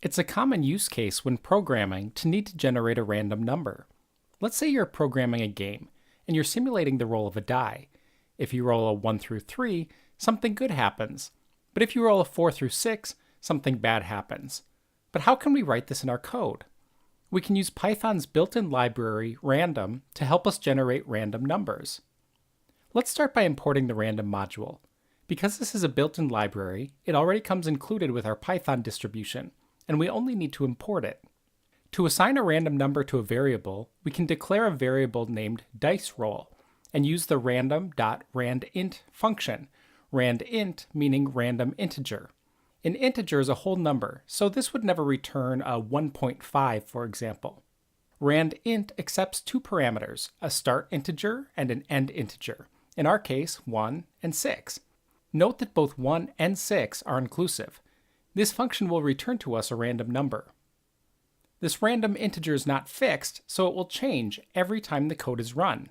It's a common use case when programming to need to generate a random number. Let's say you're programming a game, and you're simulating the roll of a die. If you roll a 1 through 3, something good happens. But if you roll a 4 through 6, something bad happens. But how can we write this in our code? We can use Python's built-in library, random, to help us generate random numbers. Let's start by importing the random module. Because this is a built-in library, it already comes included with our Python distribution, and we only need to import it. To assign a random number to a variable, we can declare a variable named dice roll and use the random.randint function, randint meaning random integer. An integer is a whole number, so this would never return a 1.5, for example. Randint accepts two parameters, a start integer and an end integer, in our case 1 and 6. Note that both 1 and 6 are inclusive. This function will return to us a random number. This random integer is not fixed, so it will change every time the code is run.